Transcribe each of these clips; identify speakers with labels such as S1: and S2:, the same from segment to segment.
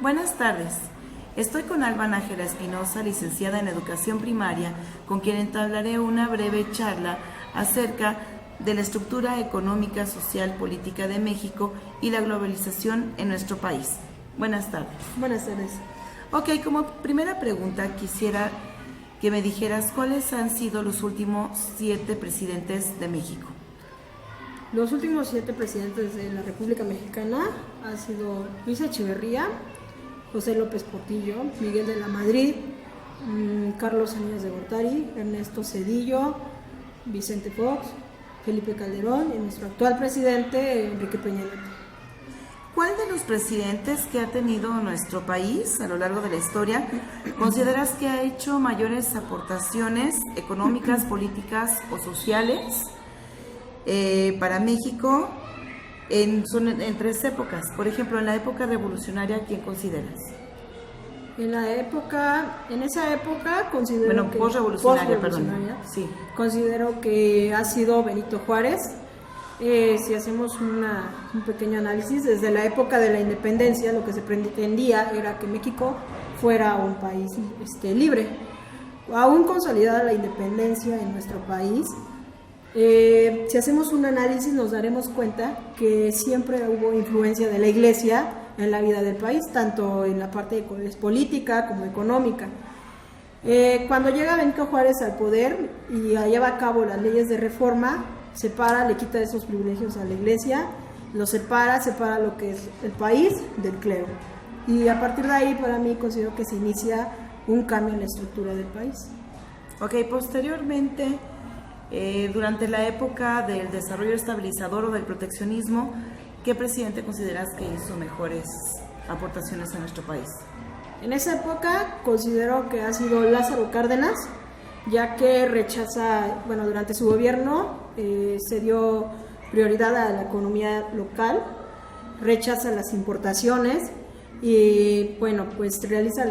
S1: Buenas tardes. Estoy con Alba Nájera Espinosa, licenciada en Educación Primaria, con quien entablaré una breve charla acerca de la estructura económica, social, política de México y la globalización en nuestro país. Buenas tardes.
S2: Buenas tardes.
S1: Ok, como primera pregunta quisiera que me dijeras cuáles han sido los últimos 7 presidentes de México.
S2: Los últimos 7 presidentes de la República Mexicana han sido Luis Echeverría, José López Portillo, Miguel de la Madrid, Carlos Salinas de Gortari, Ernesto Zedillo, Vicente Fox, Felipe Calderón y nuestro actual presidente, Enrique Peña Nieto.
S1: ¿Cuál de los presidentes que ha tenido nuestro país a lo largo de la historia consideras que ha hecho mayores aportaciones económicas, políticas o sociales para México en 3 épocas? Por ejemplo, en la época revolucionaria, ¿quién consideras?
S2: En esa época considero que
S1: postrevolucionaria, sí.
S2: Considero que ha sido Benito Juárez. Si hacemos un pequeño análisis, desde la época de la independencia lo que se pretendía era que México fuera un país libre. Aún consolidada la independencia en nuestro país, si hacemos un análisis nos daremos cuenta que siempre hubo influencia de la Iglesia en la vida del país, tanto en la parte política como económica. Cuando llega Benito Juárez al poder y lleva a cabo las leyes de reforma, le quita esos privilegios a la Iglesia, lo separa lo que es el país del clero. Y a partir de ahí, para mí, considero que se inicia un cambio en la estructura del país.
S1: Ok, posteriormente, durante la época del desarrollo estabilizador o del proteccionismo, ¿qué presidente consideras que hizo mejores aportaciones a nuestro país?
S2: En esa época considero que ha sido Lázaro Cárdenas, ya que durante su gobierno se dio prioridad a la economía local, rechaza las importaciones y realiza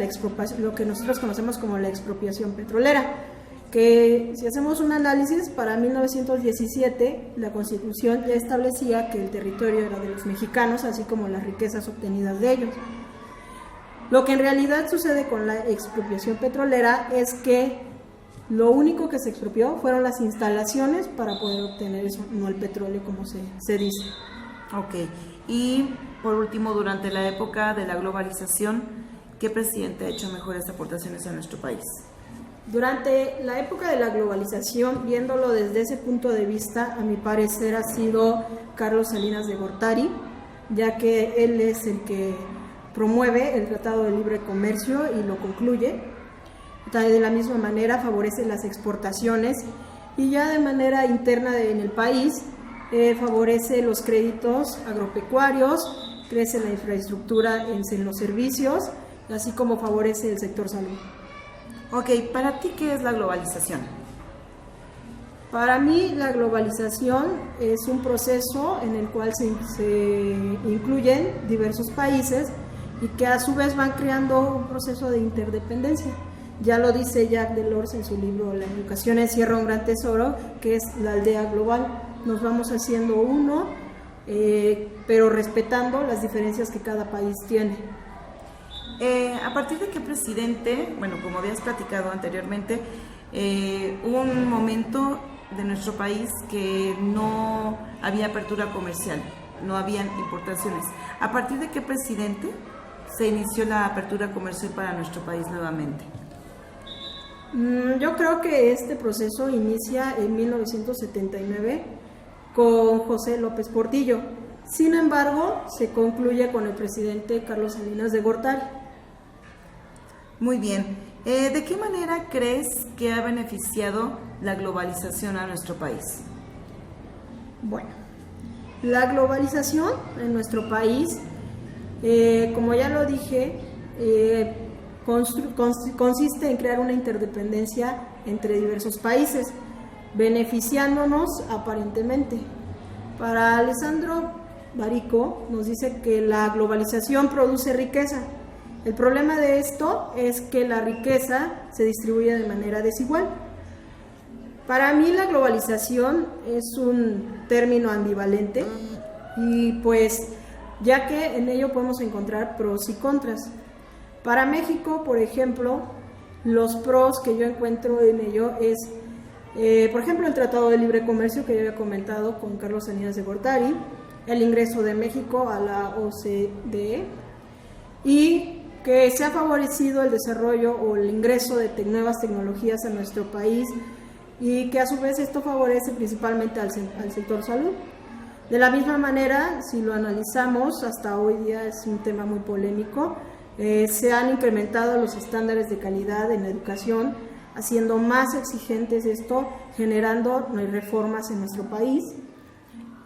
S2: lo que nosotros conocemos como la expropiación petrolera, que si hacemos un análisis, para 1917 la Constitución ya establecía que el territorio era de los mexicanos, así como las riquezas obtenidas de ellos. Lo que en realidad sucede con la expropiación petrolera es que lo único que se expropió fueron las instalaciones para poder obtener eso, no el petróleo como se dice.
S1: Ok, y por último, durante la época de la globalización, ¿qué presidente ha hecho mejores aportaciones a nuestro país?
S2: Durante la época de la globalización, viéndolo desde ese punto de vista, a mi parecer ha sido Carlos Salinas de Gortari, ya que él es el que promueve el Tratado de Libre Comercio y lo concluye. De la misma manera favorece las exportaciones y ya de manera interna en el país favorece los créditos agropecuarios, crece la infraestructura en los servicios, así como favorece el sector salud.
S1: Ok, ¿para ti qué es la globalización?
S2: Para mí la globalización es un proceso en el cual se incluyen diversos países y que a su vez van creando un proceso de interdependencia. Ya lo dice Jacques Delors en su libro La educación encierra un gran tesoro, que es la aldea global. Nos vamos haciendo uno, pero respetando las diferencias que cada país tiene.
S1: ¿A partir de qué presidente, como habías platicado anteriormente, hubo un momento de nuestro país que no había apertura comercial, no habían importaciones? ¿A partir de qué presidente se inició la apertura comercial para nuestro país nuevamente?
S2: Yo creo que este proceso inicia en 1979 con José López Portillo. Sin embargo, se concluye con el presidente Carlos Salinas de Gortari.
S1: Muy bien. ¿De qué manera crees que ha beneficiado la globalización a nuestro país?
S2: Bueno, la globalización en nuestro país, como ya lo dije, consiste en crear una interdependencia entre diversos países, beneficiándonos aparentemente. Para Alessandro Barico nos dice que la globalización produce riqueza. El problema de esto es que la riqueza se distribuye de manera desigual. Para mí la globalización es un término ambivalente y ya que en ello podemos encontrar pros y contras. Para México, por ejemplo, los pros que yo encuentro en ello es, por ejemplo, el Tratado de Libre Comercio que yo había comentado con Carlos Salinas de Gortari, el ingreso de México a la OCDE y que se ha favorecido el desarrollo o el ingreso de nuevas tecnologías a nuestro país y que a su vez esto favorece principalmente al sector salud. De la misma manera, si lo analizamos, hasta hoy día es un tema muy polémico, se han incrementado los estándares de calidad en la educación, haciendo más exigentes esto, generando reformas en nuestro país.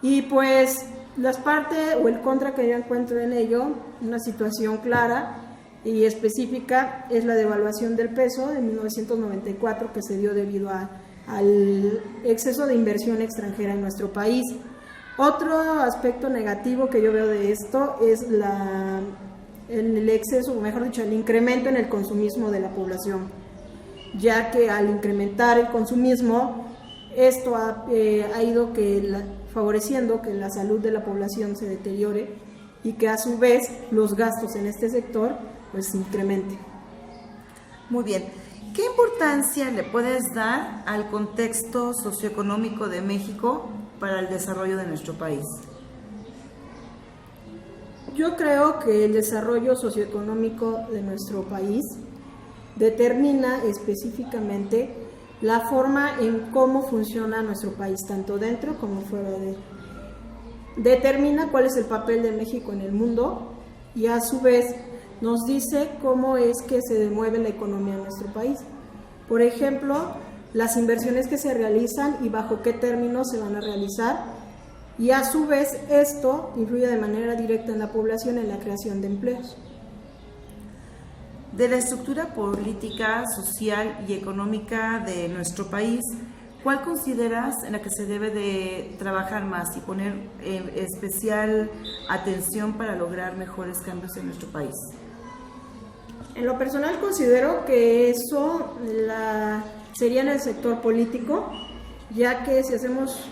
S2: Y pues las partes o el contra que yo encuentro en ello, una situación clara y específica, es la devaluación del peso de 1994 que se dio debido al exceso de inversión extranjera en nuestro país. Otro aspecto negativo que yo veo de esto es el exceso, o mejor dicho, el incremento en el consumismo de la población, ya que al incrementar el consumismo, esto ha ido favoreciendo que la salud de la población se deteriore y que a su vez los gastos en este sector pues se incrementen.
S1: Muy bien. ¿Qué importancia le puedes dar al contexto socioeconómico de México para el desarrollo de nuestro país?
S2: Yo creo que el desarrollo socioeconómico de nuestro país determina específicamente la forma en cómo funciona nuestro país, tanto dentro como fuera de él. Determina cuál es el papel de México en el mundo y a su vez nos dice cómo es que se mueve la economía en nuestro país. Por ejemplo, las inversiones que se realizan y bajo qué términos se van a realizar, y a su vez esto influye de manera directa en la población en la creación de empleos.
S1: De la estructura política, social y económica de nuestro país, ¿cuál consideras en la que se debe de trabajar más y poner especial atención para lograr mejores cambios en nuestro país?
S2: En lo personal considero que eso sería en el sector político, ya que si hacemos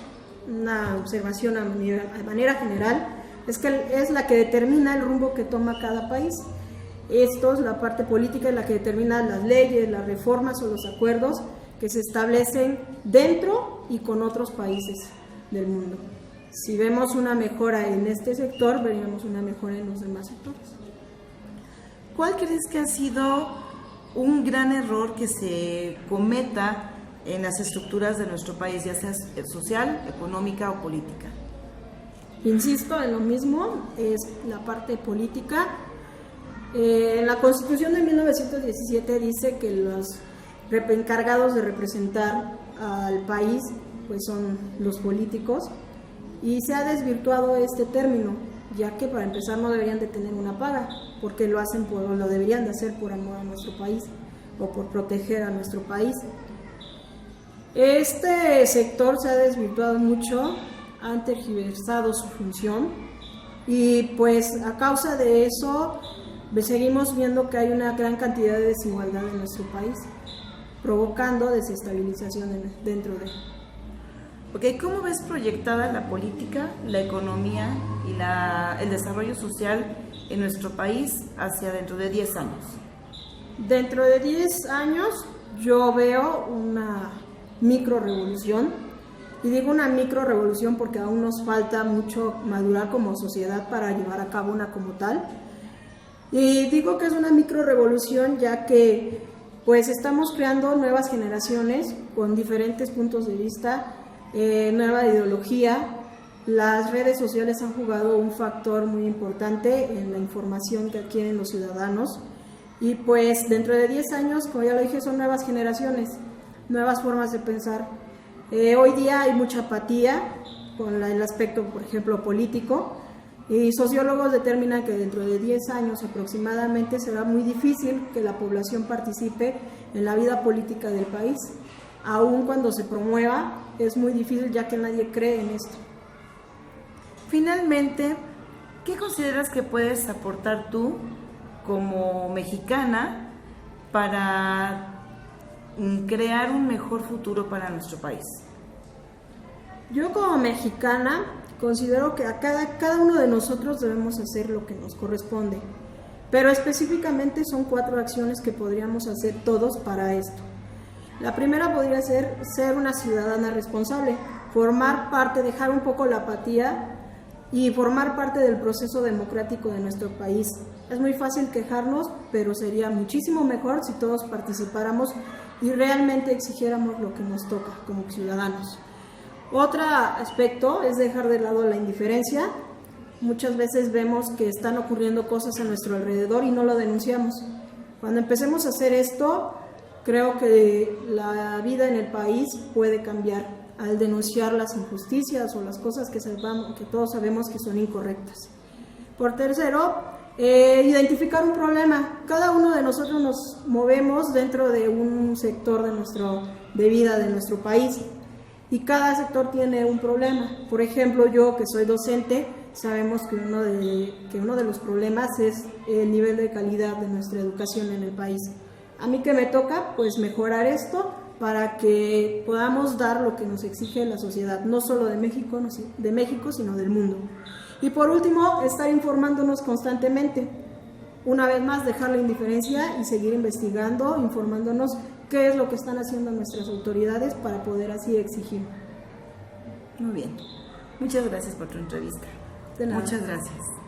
S2: una observación a manera general, es la que determina el rumbo que toma cada país. Esto es la parte política, la que determina las leyes, las reformas o los acuerdos que se establecen dentro y con otros países del mundo. Si vemos una mejora en este sector, veríamos una mejora en los demás sectores.
S1: ¿Cuál crees que ha sido un gran error que se cometa en las estructuras de nuestro país, ya sea social, económica o política?
S2: Insisto en lo mismo, es la parte política. La Constitución de 1917 dice que los encargados de representar al país pues son los políticos, y se ha desvirtuado este término, ya que para empezar no deberían de tener una paga, porque lo deberían de hacer por amor a nuestro país o por proteger a nuestro país. Este sector se ha desvirtuado mucho, han tergiversado su función y pues a causa de eso seguimos viendo que hay una gran cantidad de desigualdad en nuestro país, provocando desestabilización dentro de él.
S1: Okay, ¿cómo ves proyectada la política, la economía y el desarrollo social en nuestro país hacia dentro de 10 años?
S2: Dentro de 10 años yo veo una microrevolución, y digo una microrevolución porque aún nos falta mucho madurar como sociedad para llevar a cabo una como tal. Y digo que es una microrevolución ya que pues estamos creando nuevas generaciones con diferentes puntos de vista, nueva ideología. Las redes sociales han jugado un factor muy importante en la información que adquieren los ciudadanos, y pues dentro de 10 años, como ya lo dije, son nuevas generaciones, nuevas formas de pensar. Hoy día hay mucha apatía con el aspecto, por ejemplo, político, y sociólogos determinan que dentro de 10 años aproximadamente será muy difícil que la población participe en la vida política del país. Aún cuando se promueva, es muy difícil ya que nadie cree en esto.
S1: Finalmente, ¿qué consideras que puedes aportar tú como mexicana para crear un mejor futuro para nuestro país?
S2: Yo como mexicana considero que a cada uno de nosotros debemos hacer lo que nos corresponde, pero específicamente son 4 acciones que podríamos hacer todos para esto. La primera podría ser una ciudadana responsable, formar parte, dejar un poco la apatía y formar parte del proceso democrático de nuestro país. Es muy fácil quejarnos, pero sería muchísimo mejor si todos participáramos y realmente exigiéramos lo que nos toca como ciudadanos. Otro aspecto es dejar de lado la indiferencia. Muchas veces vemos que están ocurriendo cosas a nuestro alrededor y no lo denunciamos. Cuando empecemos a hacer esto, creo que la vida en el país puede cambiar al denunciar las injusticias o las cosas que todos sabemos que son incorrectas. Por tercero, identificar un problema. Cada uno de nosotros nos movemos dentro de un sector de vida de nuestro país y cada sector tiene un problema. Por ejemplo, yo que soy docente, sabemos que uno de los problemas es el nivel de calidad de nuestra educación en el país. A mí que me toca, pues mejorar esto para que podamos dar lo que nos exige la sociedad, no solo de México, sino del mundo. Y por último, estar informándonos constantemente. Una vez más, dejar la indiferencia y seguir investigando, informándonos qué es lo que están haciendo nuestras autoridades para poder así exigir.
S1: Muy bien. Muchas gracias por tu entrevista.
S2: De nada.
S1: Muchas gracias.